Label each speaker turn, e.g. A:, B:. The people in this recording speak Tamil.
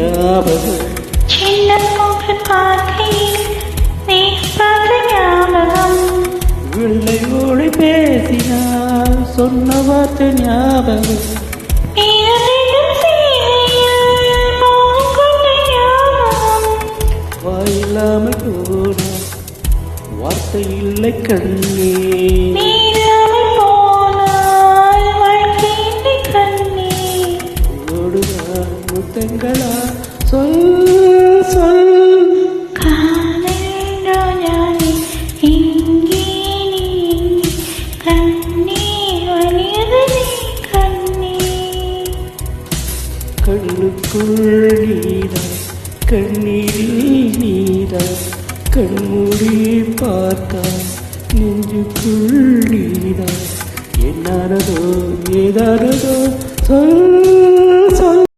A: ஞாபகம்
B: சின்ன போக்கு பார்க்கையில் நீ பார்த்த ஞாபகம்
A: வெள்ளை ஒளி பேசினால் சொன்ன வார்த்தை ஞாபகம் வாயில்லாமல் போன வார்த்தை இல்லை கண்ணே முத்தங்களா சொல் சொல் கண்ணுக்குள் நீரா கண்ணீரில் நீரா கண்மூடி பார்த்தா நெஞ்சுக்குள் நீரா என்னானதோ ஏதானதோ சொல் சொல்